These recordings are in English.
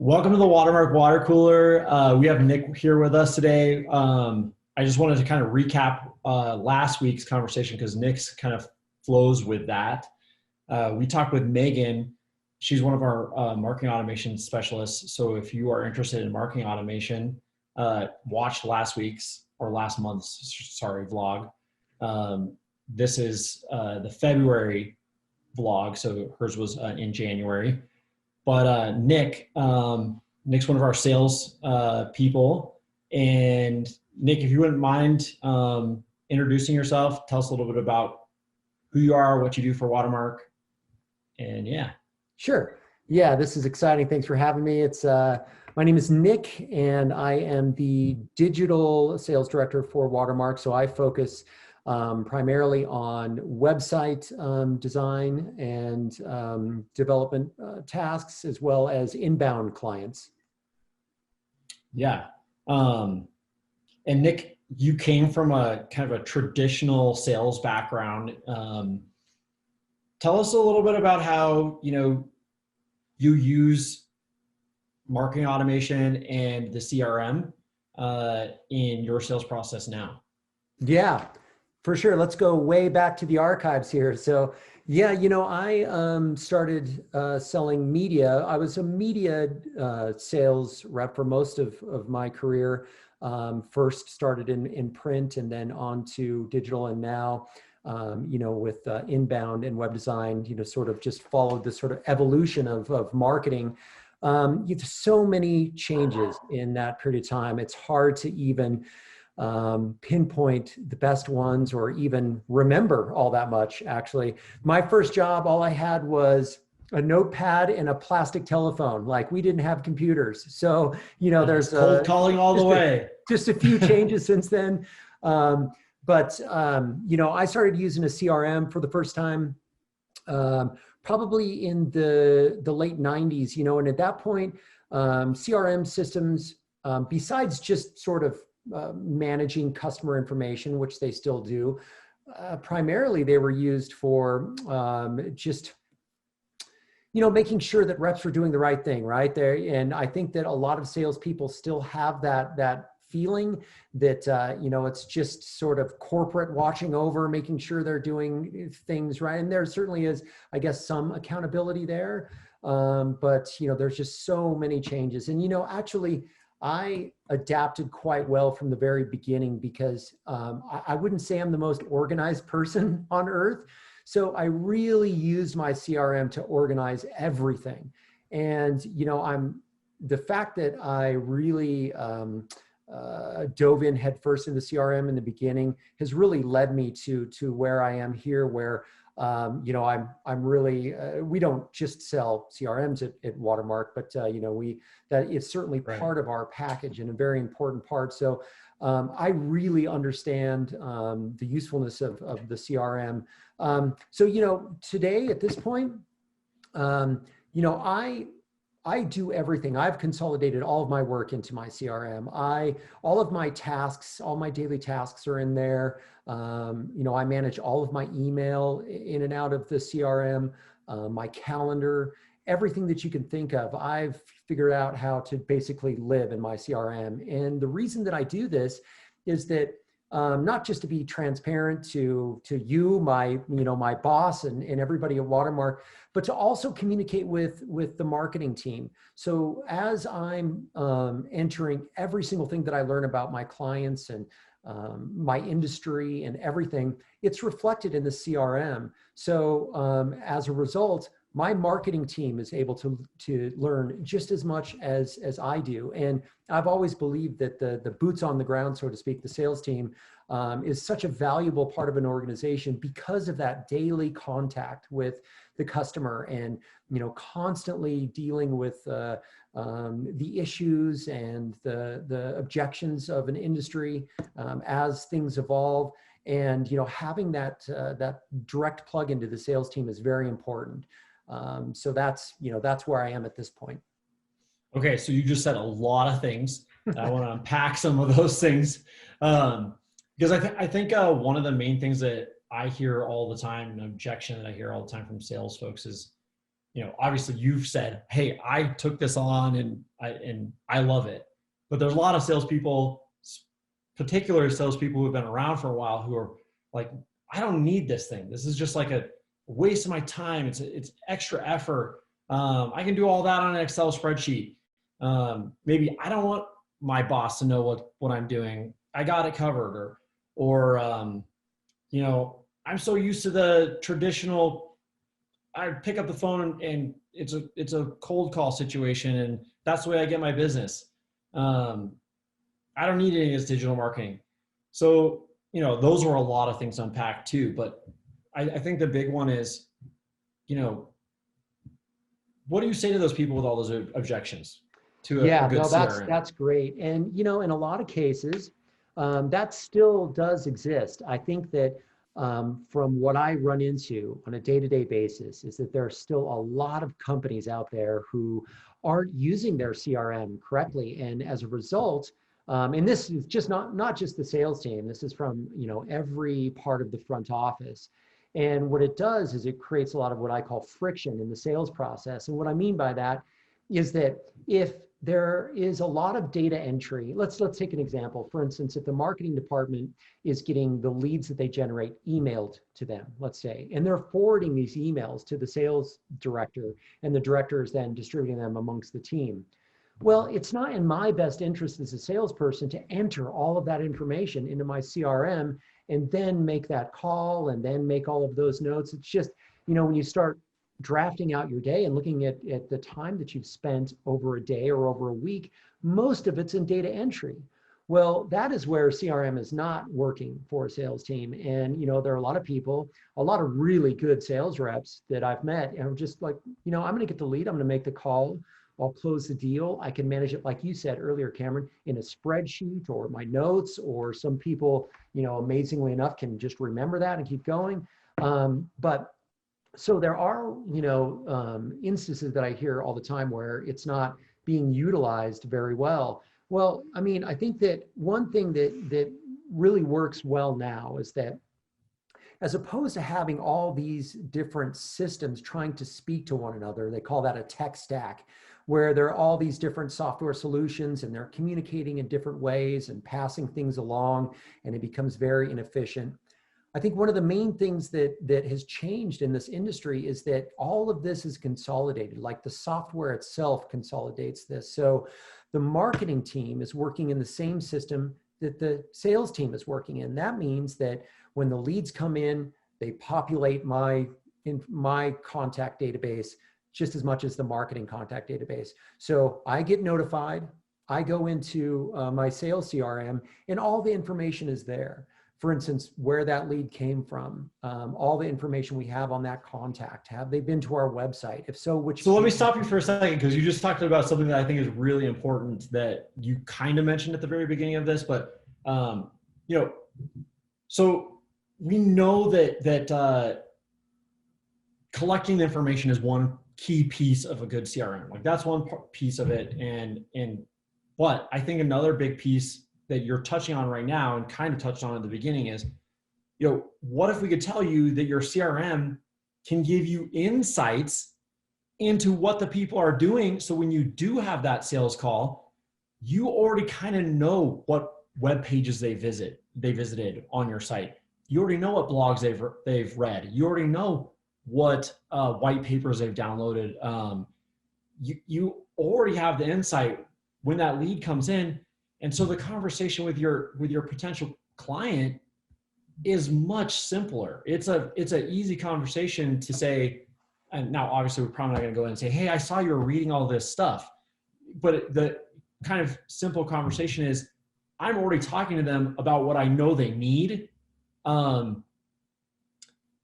Welcome to the Watermark Water Cooler. We have Nick here with us today. I just wanted to kind of recap last week's conversation because Nick's kind of flows with that. We talked with Megan. She's one of our marketing automation specialists. So if you are interested in marketing automation, watch last week's or last month's, vlog. This is the February vlog. So hers was in January. But Nick's one of our sales people. And Nick, if you wouldn't mind introducing yourself, tell us a little bit about who you are, what you do for Watermark, and yeah. Sure. Yeah, this is exciting. Thanks for having me. My name is Nick, and I am the digital sales director for Watermark. So I focus primarily on website design and development tasks, as well as inbound clients. Yeah. And Nick, you came from a kind of a traditional sales background. Tell us a little bit about how, you use marketing automation and the CRM in your sales process now. Yeah. For sure. Let's go way back to the archives here. So yeah, I started selling media. I was a media sales rep for most of my career. First started in print and then on to digital, and now, with inbound and web design, sort of just followed this sort of evolution of marketing. You've so many changes in that period of time. It's hard to even pinpoint the best ones or even remember all that much. Actually, my first job, all I had was a notepad and a plastic telephone. Like, we didn't have computers. So, there's cold calling all the way. Just a few changes since then. But I started using a CRM for the first time, probably in the late 90s, and at that point, CRM systems, besides just sort of managing customer information, which they still do. Primarily, they were used for just, making sure that reps were doing the right thing right there. And I think that a lot of salespeople still have that feeling that, it's just sort of corporate watching over, making sure they're doing things right. And there certainly is, I guess, some accountability there. But, there's just so many changes. And, actually, I adapted quite well from the very beginning because I wouldn't say I'm the most organized person on earth. So I really used my CRM to organize everything. And, the fact that I really dove in headfirst into CRM in the beginning has really led me to where I am here, where I'm really, we don't just sell CRMs at Watermark, but that is certainly part of our package and a very important part. So I really understand the usefulness of the CRM. So today at this point, I do everything. I've consolidated all of my work into my CRM. All of my tasks, all my daily tasks are in there. I manage all of my email in and out of the CRM, my calendar, everything that you can think of. I've figured out how to basically live in my CRM. And the reason that I do this is that not just to be transparent to you, my boss and everybody at Watermark, but to also communicate with the marketing team. So as I'm entering every single thing that I learn about my clients and my industry and everything, it's reflected in the CRM. So as a result, my marketing team is able to learn just as much as I do. And I've always believed that the boots on the ground, so to speak, the sales team, is such a valuable part of an organization because of that daily contact with the customer and, constantly dealing with the issues and the objections of an industry as things evolve. And, having that direct plug into the sales team is very important. So that's where I am at this point. Okay. So you just said a lot of things. I want to unpack some of those things. Because I think one of the main things that I hear all the time, an objection that I hear all the time from sales folks is, obviously you've said, hey, I took this on and I love it. But there's a lot of salespeople, particular salespeople who've been around for a while, who are like, I don't need this thing. This is just like a waste of my time. It's extra effort. I can do all that on an Excel spreadsheet. Maybe I don't want my boss to know what I'm doing. I got it covered. I'm so used to the traditional, I pick up the phone and it's a cold call situation, and that's the way I get my business. I don't need any of this digital marketing. So, those were a lot of things unpacked too. But I think the big one is, what do you say to those people with all those objections to a Yeah, good no, CRM? that's great. And in a lot of cases, that still does exist. I think that from what I run into on a day-to-day basis is that there are still a lot of companies out there who aren't using their CRM correctly, and as a result, and this is just not just the sales team. This is from every part of the front office. And what it does is it creates a lot of what I call friction in the sales process. And what I mean by that is that if there is a lot of data entry, let's take an example. For instance, if the marketing department is getting the leads that they generate emailed to them, let's say, and they're forwarding these emails to the sales director, and the director is then distributing them amongst the team. Well, it's not in my best interest as a salesperson to enter all of that information into my CRM and then make that call and then make all of those notes. It's just, when you start drafting out your day and looking at the time that you've spent over a day or over a week, most of it's in data entry. Well, that is where CRM is not working for a sales team. And, there are a lot of people, a lot of really good sales reps that I've met, and I'm just like, I'm going to get the lead. I'm going to make the call. I'll close the deal. I can manage it, like you said earlier, Cameron, in a spreadsheet or my notes, or some people, amazingly enough, can just remember that and keep going. But so there are, instances that I hear all the time where it's not being utilized very well. Well, I mean, I think that one thing that really works well now is that, as opposed to having all these different systems trying to speak to one another, they call that a tech stack, where there are all these different software solutions and they're communicating in different ways and passing things along, and it becomes very inefficient. I think one of the main things that has changed in this industry is that all of this is consolidated, like the software itself consolidates this. So the marketing team is working in the same system that the sales team is working in. That means that when the leads come in, they populate my contact database just as much as the marketing contact database. So I get notified, I go into my sales CRM, and all the information is there. For instance, where that lead came from, all the information we have on that contact. Have they been to our website? If so, which? So let me stop you for a second, because you just talked about something that I think is really important that you kind of mentioned at the very beginning of this. But so we know that collecting the information is one key piece of a good CRM. Like, that's one piece of it, but I think another big piece that you're touching on right now and kind of touched on at the beginning is, what if we could tell you that your CRM can give you insights into what the people are doing? So when you do have that sales call, you already kind of know what web pages they visited on your site. You already know what blogs they've read. You already know what white papers they've downloaded. You already have the insight when that lead comes in. And so the conversation with your potential client is much simpler. It's an easy conversation to say, and now obviously we're probably not going to go in and say, hey, I saw you were reading all this stuff. But the kind of simple conversation is, I'm already talking to them about what I know they need. And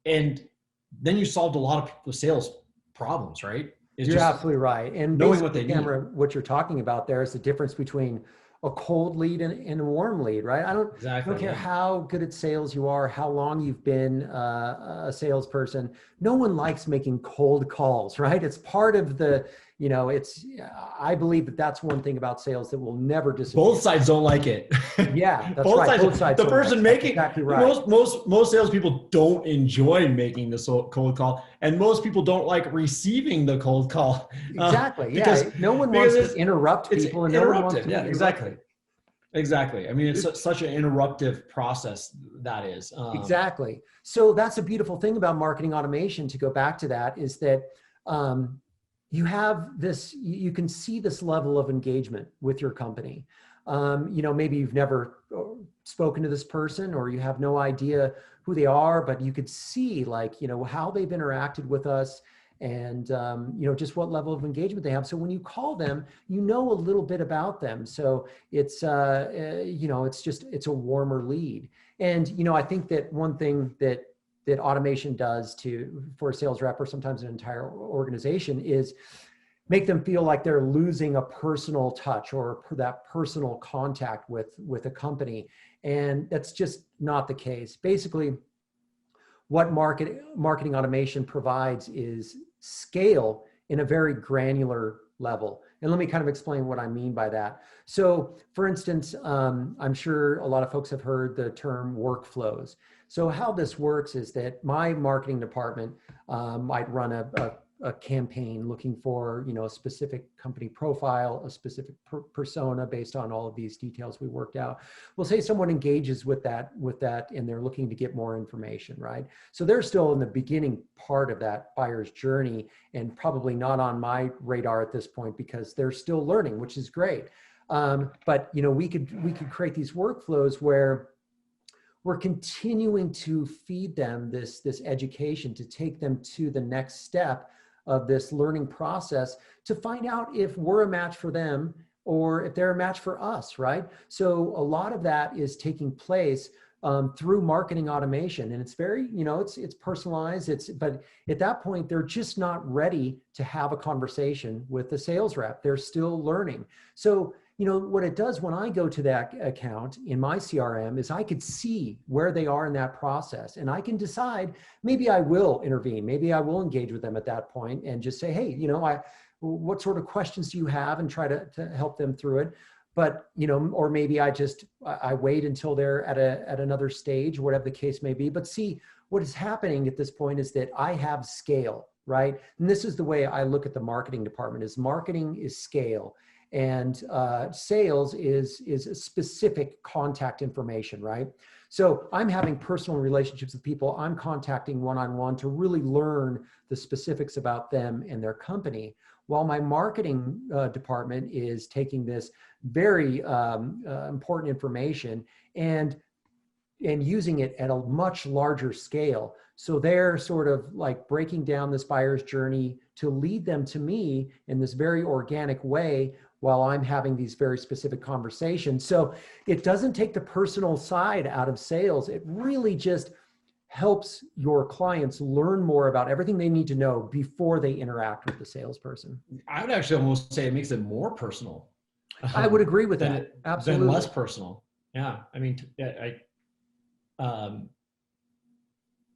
then you solved a lot of people's sales problems, right? You're absolutely right. And knowing what they need. What you're talking about there is the difference between a cold lead and a warm lead, right? I don't care how good at sales you are, how long you've been a salesperson. No one likes making cold calls, right? It's part of the you know, I believe that that's one thing about sales that will never disappear. Both sides don't like it. Yeah, that's Both right. sides. Both sides. The don't like person it. making That's exactly right. most salespeople don't enjoy making the cold call, and most people don't like receiving the cold call Exactly. because Yeah. No one wants to interrupt it's people, and no one wants interruptive. to Yeah, be exactly. interrupted. Exactly. I mean, it's such an interruptive process that is. Exactly. So that's a beautiful thing about marketing automation, to go back to that, is that um, you have this, you can see this level of engagement with your company. You know, maybe you've never spoken to this person, or you have no idea who they are, but you could see, like, you know, how they've interacted with us, and you know, just what level of engagement they have. So when you call them, you know a little bit about them. So it's you know, it's a warmer lead. And, you know, I think that one thing that automation does for a sales rep, or sometimes an entire organization, is make them feel like they're losing a personal touch, or that personal contact with a company. And that's just not the case. Basically, what marketing automation provides is scale in a very granular level. And let me kind of explain what I mean by that. So for instance, I'm sure a lot of folks have heard the term workflows. So how this works is that my marketing department might run a campaign looking for, you know, a specific company profile, a specific persona, based on all of these details we worked out. We'll say someone engages with that, and they're looking to get more information, right? So they're still in the beginning part of that buyer's journey, and probably not on my radar at this point, because they're still learning, which is great. But you know, we could create these workflows where we're continuing to feed them this education, to take them to the next step of this learning process, to find out if we're a match for them, or if they're a match for us, right? So a lot of that is taking place through marketing automation, and it's very, you know, it's personalized. But at that point, they're just not ready to have a conversation with the sales rep. They're still learning. So, you know, what it does when I go to that account in my CRM is I could see where they are in that process, and I can decide, maybe I will intervene, maybe I will engage with them at that point and just say, hey, you know, what sort of questions do you have, and try to help them through it. But, you know, or maybe I wait until they're at another stage, whatever the case may be. But see, what is happening at this point is that I have scale, right? And this is the way I look at the marketing department: is marketing is scale, and sales is specific contact information, right? So I'm having personal relationships with people. I'm contacting one-on-one to really learn the specifics about them and their company, while my marketing department is taking this very important information and using it at a much larger scale. So they're sort of like breaking down this buyer's journey to lead them to me in this very organic way, while I'm having these very specific conversations. So it doesn't take the personal side out of sales. It really just helps your clients learn more about everything they need to know before they interact with the salesperson. I would actually almost say it makes it more personal. I would agree with that. Than less Absolutely. personal. Yeah. I mean,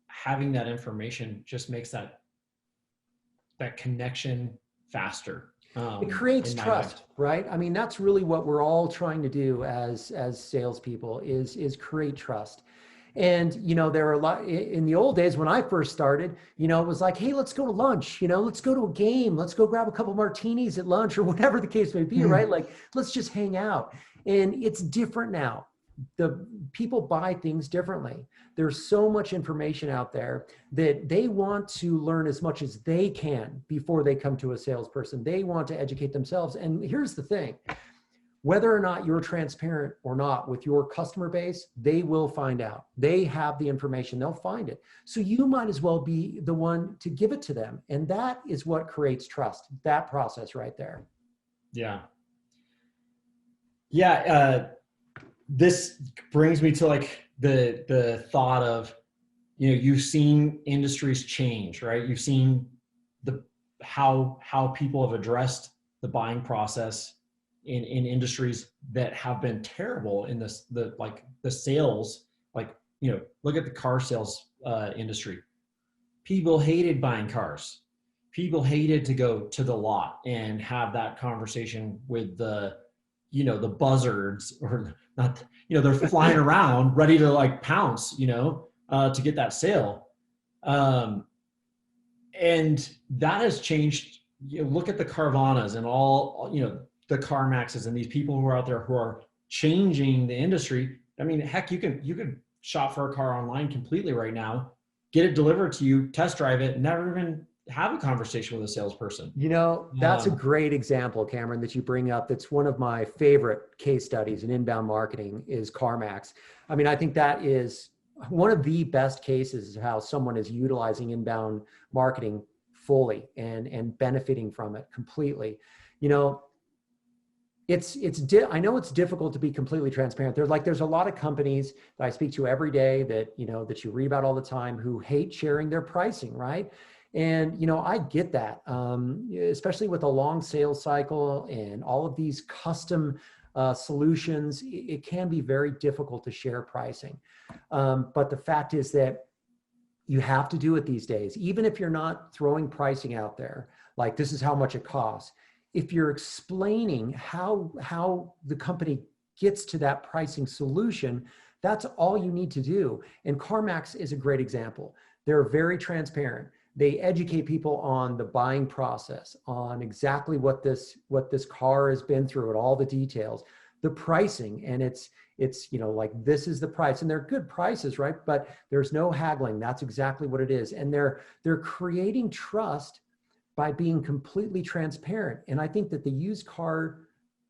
having that information just makes that connection faster. It creates in my trust, mind. right? I mean, that's really what we're all trying to do as salespeople, is create trust. And, you know, there are a lot in the old days when I first started, you know, it was like, hey, let's go to lunch, you know, let's go to a game, let's go grab a couple martinis at lunch, or whatever the case may be, right? Like, let's just hang out. And it's different now. The people buy things differently. There's so much information out there that they want to learn as much as they can before they come to a salesperson. They want to educate themselves. And here's the thing: whether or not you're transparent or not with your customer base, they will find out. They have the information, they'll find it. So you might as well be the one to give it to them. And that is what creates trust, that process right there. Yeah. Yeah. This brings me to like the thought of, you know, you've seen industries change, right? You've seen how people have addressed the buying process in industries that have been terrible in the sales, like, you know, look at the car sales industry. People hated buying cars. people hated to go to the lot and have that conversation with the, the buzzards, or not, they're flying around ready to like pounce, to get that sale. And that has changed. Look at the Carvanas and all, the CarMaxes and these people who are out there who are changing the industry. I mean, heck, you can shop for a car online completely right now, get it delivered to you, test drive it, never even have a conversation with a salesperson. That's a great example, Cameron, that you bring up. That's one of my favorite case studies in inbound marketing is CarMax. I mean, I think that is one of the best cases of how someone is utilizing inbound marketing fully and benefiting from it completely. I know it's difficult to be completely transparent. There's a lot of companies that I speak to every day that, that you read about all the time who hate sharing their pricing, right? And, I get that, especially with a long sales cycle and all of these custom solutions, it can be very difficult to share pricing. But the fact is that you have to do it these days, even if you're not throwing pricing out there, like this is how much it costs. If you're explaining how the company gets to that pricing solution, that's all you need to do. And CarMax is a great example. They're very transparent. They educate people on the buying process, on exactly what this car has been through and all the details, the pricing, and it's like this is the price, and they're good prices, right? But there's no haggling. That's exactly what it is. And they're creating trust by being completely transparent. And I think that the used car,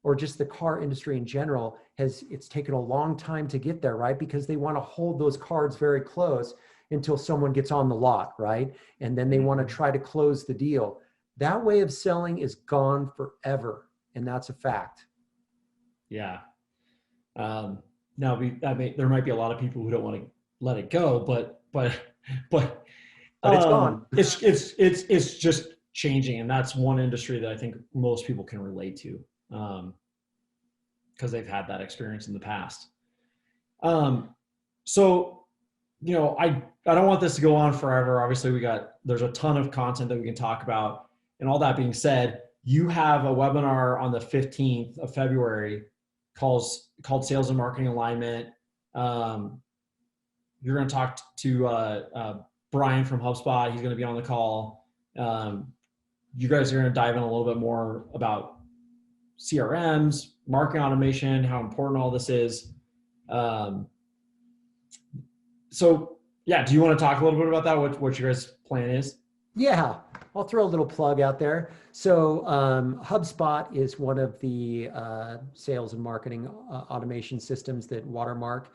or just the car industry in general, it's taken a long time to get there, right? Because they want to hold those cards very close until someone gets on the lot, right? And then they want to try to close the deal. That way of selling is gone forever. And that's a fact. Yeah. Now there might be a lot of people who don't want to let it go, but it's gone. It's just changing, and that's one industry that I think most people can relate to, because they've had that experience in the past. So, I don't want this to go on forever. Obviously, there's a ton of content that we can talk about. And all that being said, you have a webinar on the 15th of February called Sales and Marketing Alignment. You're going to talk to Brian from HubSpot. He's going to be on the call. You guys are going to dive in a little bit more about CRMs, marketing automation, how important all this is. So yeah, do you want to talk a little bit about that? What your guys' plan is? Yeah, I'll throw a little plug out there. So HubSpot is one of the sales and marketing automation systems that Watermark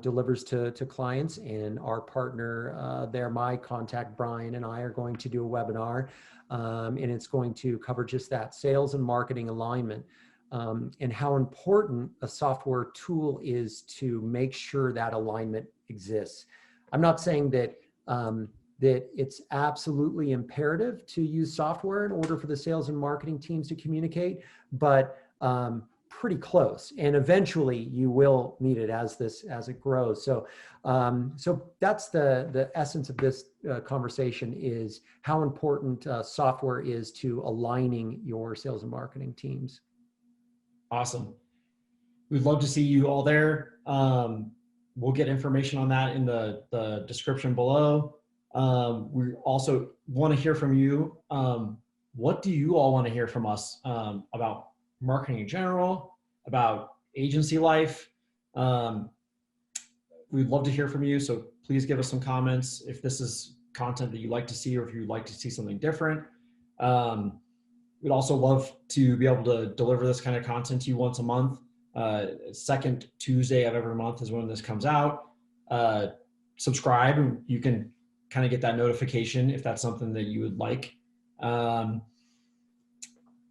delivers to clients, and our partner there, my contact Brian and I, are going to do a webinar, and it's going to cover just that, sales and marketing alignment, and how important a software tool is to make sure that alignment exists. I'm not saying that that it's absolutely imperative to use software in order for the sales and marketing teams to communicate, but pretty close. And eventually you will need it as it grows. So so that's the essence of this conversation, is how important software is to aligning your sales and marketing teams. Awesome. We'd love to see you all there. We'll get information on that in the description below. We also want to hear from you. What do you all want to hear from us about marketing in general, about agency life? We'd love to hear from you. So please give us some comments if this is content that you'd like to see, or if you'd like to see something different. We'd also love to be able to deliver this kind of content to you once a month. Second Tuesday of every month is when this comes out. Subscribe, and you can kind of get that notification if that's something that you would like.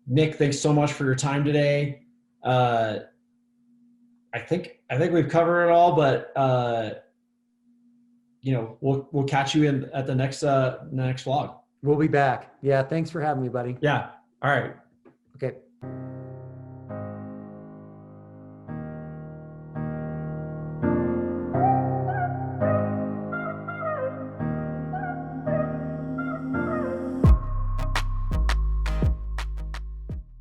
Nick, thanks so much for your time today. I think we've covered it all, but we'll catch you at the next vlog. We'll be back. Yeah, thanks for having me, buddy. Yeah. All right. Okay.